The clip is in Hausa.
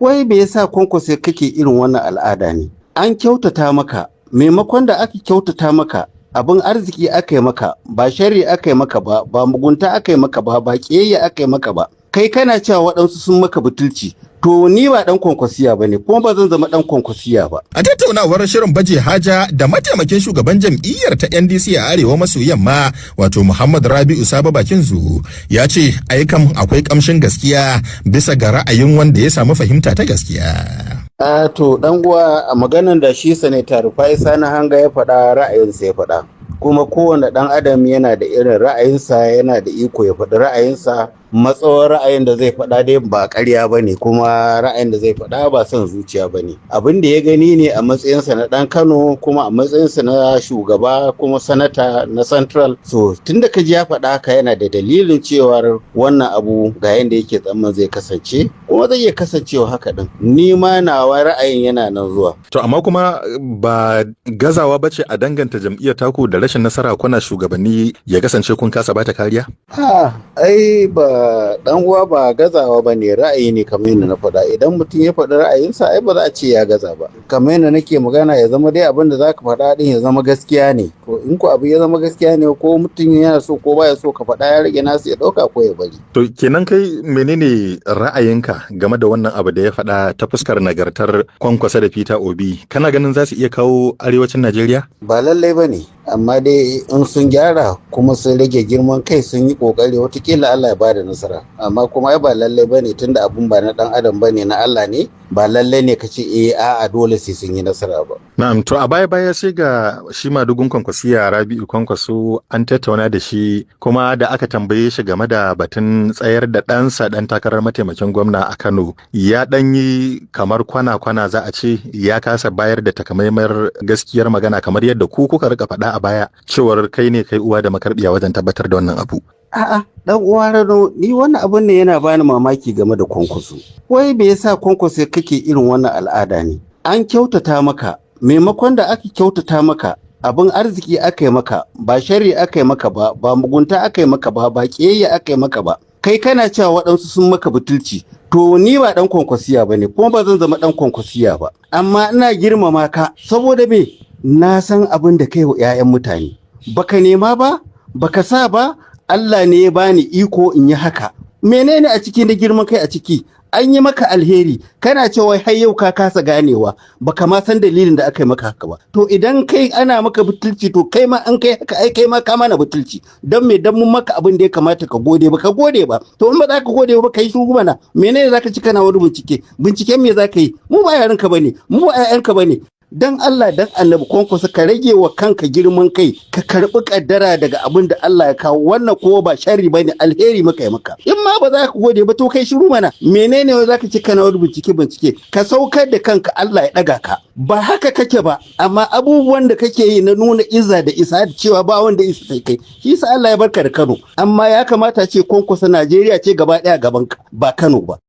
Wai me yasa Kwankwaso kake irin wannan al'ada ne? An kyautata maka, maimakon da aka kyautata maka abin arziki aka yi maka, ba shari aka yi maka ba, ba mugunta aka yi maka ba, ba ƙiyayya aka yi maka ba. Kai kana cewa waɗansu sun maka butulci. To ni ba ɗan Kwankwasiya ba ne, kuma ba zan zama ɗan Kwankwasiya ba. A tattaunawar shirin baje haja da mataimakin shugaban jam'iyyar ta NDC a arewa maso yamma wato Muhammad Rabi'u Sabo Bakinzu ya ce ayyukan akwai kamshin gaskiya bisa ga ra'ayin wanda ya samu fahimta ta gaskiya. To dan uwa a maganan da shi Sanata Rufai Sani Hanga ya faɗa ra'ayinsa ya faɗa. Kuma kowane ɗan adam yana da irin ra'ayinsa, yana da iko ya faɗi ra'ayinsa. Matsawar ra'ayin da zai faɗa dai ba ƙarya ba ne, kuma ra'ayin da zai faɗa ba son zuciya ba ne. Abin da ya gani ne a matsayinsa na ɗan Kano, kuma a matsayinsa na shugaba kuma sanata na Central. So tun da kaji ya faɗa haka yana da dalilin cewar wannan abu ga yadda yake tsamman zai kasance, kuma zai iya kasancewa haka ɗin. Ni ma nawa ra'ayin yana nan zuwa. To amma kuma ba gazawa ba ce a danganta jam'iyyar taku da rashin nasara kuna shugabanni ya kasance kun kasa bata kariya? Ai ba dan uwa ba gazawa ba ne, ra'ayi ne kamar yadda na faɗa. Idan mutum ya faɗi ra'ayinsa ai ba za a ce ya gaza ba. Kamar yadda nake magana ya zama dai abin da za ka faɗa din ya zama gaskiya ne. To in ko abu ya zama gaskiya ne ko mutum yana so ko baya so ka faɗa ya rage nasu ya ɗauka ko ya bari. To kenan kai menene ra'ayinka game da wannan abu da ya faɗa ta fuskar nagartar Kwankwaso da Peter Obi? Kana ganin za su iya kawo arewacin Najeriya? Ba lallai ba ne. Amma dai in sun gyara kuma sun rage girman kai sun yi kokari watakila Allah ya bada nasara, amma kuma ai ba lallai bane tunda abun ba na dan adam bane na Allah ne, ba lallai ne kace a'a dole sai sun yi nasara ba. Na'am, to a baya sai ga shi madugun Kwankwasiya Rabi'u Kwankwaso an tattauna da shi, kuma da aka tambaye shi game da batun tsayar da ɗansa ɗan takarar mataimakin gwamna a Kano, ya ɗan yi kamar kwana-kwana za a ce, ya kasa bayar da takamaimar gaskiyar magana kamar yadda ku kuka rika faɗa a baya cewar kai ne kai uwa da makarbiya wajen tabbatar da wannan abu. A'a, dan uwa Rano, ni wannan abun ne yana bani mamaki game da Kwankwaso. Wai me yasa Kwankwaso kake irin wannan al'ada ne? An kyautata maka, maimakon da aka kyautata maka abin arziki aka yi maka, ba shari aka yi maka ba, ba mugunta aka yi maka ba, ba ƙiyayya aka yi maka ba. Kai kana cewa waɗansu sun maka butulci. To ni ba ɗan Kwankwasiya ba ne, kuma ba zan zama ɗan Kwankwasiya ba. Amma ina girmama ka saboda me? Na san abin da kai wa 'ya'yan mutane. Baka nema ba, baka sa ba, Allah ne ya bani iko in yi haka. Menene a ciki na girman kai a ciki? An yi maka alheri, kana cewa har yau ka kasa ganewa, baka ma san dalilin da aka yi maka haka ba. To idan kai ana maka butulci, to kai ma an kai haka, ai kai ma ka mana butulci. Don me dan mun maka abin da ya kamata ka gode ba, ka gode ba. To in ba za ka gode ba, kai shugu mana. Menene za ka ci kana wani bincike? Binciken me za ka yi? Mu ba yaranka bane, mu ba 'ya'yanka bane. Dan Allah dan Annabi Kwankwaso ka rage wa kanka girman kai, ka karbi kaddara daga abin da Allah ya kawo. Wannan kowa ba sharri bane, alheri maka yi maka. In ma ba za ka gode ba to kai shiru mana. Menene za ka ci kana wani bincike ka saukar da kanka, Allah ya daga ka. Ba haka kake ba, amma abubuwan da kake yi na nuna izza da isa da cewa ba wanda isa sai kai, shi sa Allah ya barka da Kano. Amma ya kamata ce Kwankwaso Najeriya ce gaba daya gaban ka, ba Kano ba.